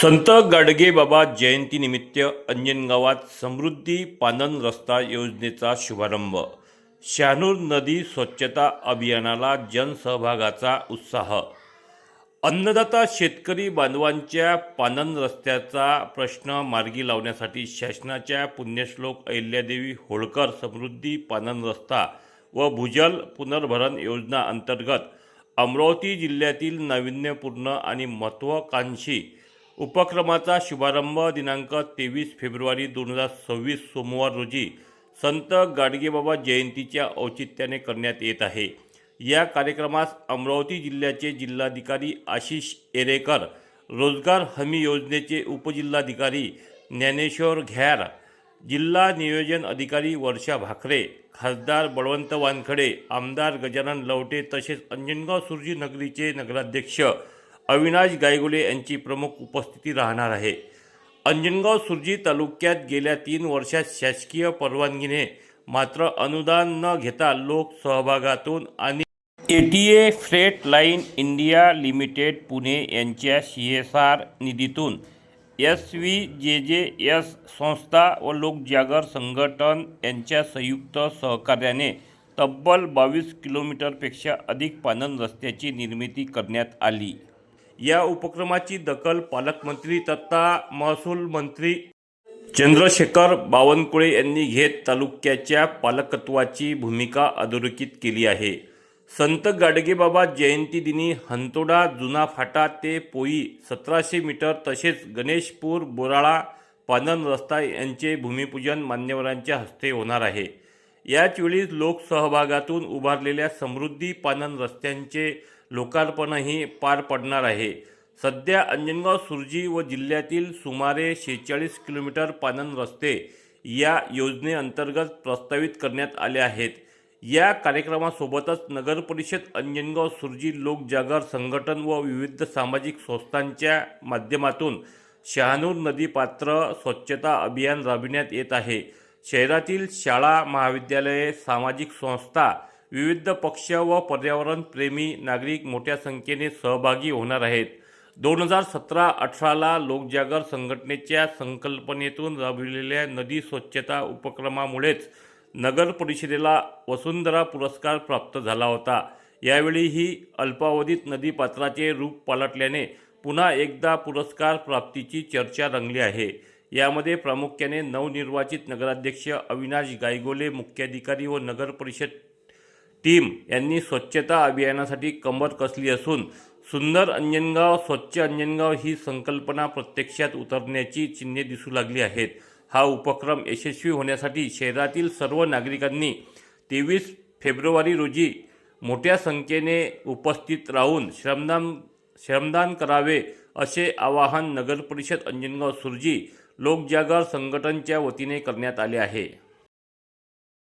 संत गाडगेबाबा जयंतीनिमित्त अंजनगावात समृद्धी पानन रस्ता योजनेचा शुभारंभ. शहानूर नदी स्वच्छता अभियानाला जनसहभागाचा उत्साह. अन्नदाता शेतकरी बांधवांच्या पानन रस्त्याचा प्रश्न मार्गी लावण्यासाठी शासनाच्या पुण्यश्लोक अहिल्यादेवी होळकर समृद्धी पानन रस्ता व भूजल पुनर्भरण योजना अंतर्गत अमरावती जिल्ह्यातील नाविन्यपूर्ण आणि महत्त्वाकांक्षी उपक्रमाचा शुभारंभ दिनांक 23 फेब्रुवारी 2026 सोमवार रोजी संत गाडगेबाबा जयंतीच्या औचित्याने करण्यात येत आहे. या कार्यक्रमास अमरावती जिल्ह्याचे जिल्हाधिकारी आशिष एरेकर, रोजगार हमी योजनेचे उपजिल्हाधिकारी ज्ञानेश्वर घ्यार, जिल्हा नियोजन अधिकारी वर्षा भाकरे, खासदार बळवंत वानखडे, आमदार गजानन लवटे तसेच अंजनगाव सुर्जी नगरीचे नगराध्यक्ष अविनाश गायगुले यांची प्रमुख उपस्थिती राहणार आहे. अंजनगाव सुर्जी तालुक्यात गेल्या 3 वर्षात शासकीय परवानगीने मात्र अनुदान न घेता लोक सहभागातून आणि ATA freight line India limited Pune यांच्या CSR निधीतून SVJJS संस्था व लोकजागर संघटन यांच्या संयुक्त सहकार्याने तब्बल 22 किलोमीटरपेक्षा अधिक पानन रस्त्याची निर्मिती करण्यात आली. या उपक्रमाची दखल पालकमंत्री तथा महसूल मंत्री चंद्रशेखर बावनकुळे यांनी घेत तालुक्याच्या पालकत्वाची भूमिका अधोरेखित केली आहे. संत गाडगेबाबा जयंती दिनी हंतोडा जुना फाटा ते पोई 1700 मीटर तसेच गणेशपूर बोराळा पानन रस्ता यांचे भूमिपूजन मान्यवरांच्या हस्ते होणार आहे. याचवेळी लोकसहभागातून उभारलेल्या समृद्धी पानन रस्त्यांचे लोकार्पणही पार पडणार आहे. सध्या अंजनगाव सुर्जी व जिल्ह्यातील सुमारे 46 किलोमीटर पानन रस्ते या योजनेअंतर्गत प्रस्तावित करण्यात आले आहेत. या कार्यक्रमासोबतच नगरपरिषद अंजनगाव सुर्जी लोकजागर संघटन व विविध सामाजिक संस्थांच्या माध्यमातून शहानूर नदीपात्र स्वच्छता अभियान राबविण्यात येत आहे. शहरातील शाळा, महाविद्यालये, सामाजिक संस्था, विविध पक्ष व पर्यावरणप्रेमी नागरिक मोठ्या संख्येने सहभागी होणार आहेत. 2017-18ला लोकजागर संघटनेच्या संकल्पनेतून राबविलेल्या नदी स्वच्छता उपक्रमामुळेच नगर परिषदेला वसुंधरा पुरस्कार प्राप्त झाला होता. यावेळीही अल्पावधीत नदीपात्राचे रूप पालटल्याने पुन्हा एकदा पुरस्कार प्राप्तीची चर्चा रंगली आहे. यामध्ये प्रामुख्याने नवनिर्वाचित नगराध्यक्ष अविनाश गायगोले, मुख्याधिकारी व नगर परिषद टीम यांनी स्वच्छता अभियानासाठी कंबर कसली असून सुंदर अंजनगाव, स्वच्छ अंजनगाव ही संकल्पना प्रत्यक्षात उतरण्याची चिन्हे दिसू लागली आहेत. हा उपक्रम यशस्वी होण्यासाठी शहरातील सर्व नागरिकांनी 23 फेब्रुवारी रोजी मोठ्या संख्येने उपस्थित राहून श्रमदान करावे असे आवाहन नगरपरिषद अंजनगाव सुर्जी लोकजागर संघटनच्या वतीने करण्यात आले आहे.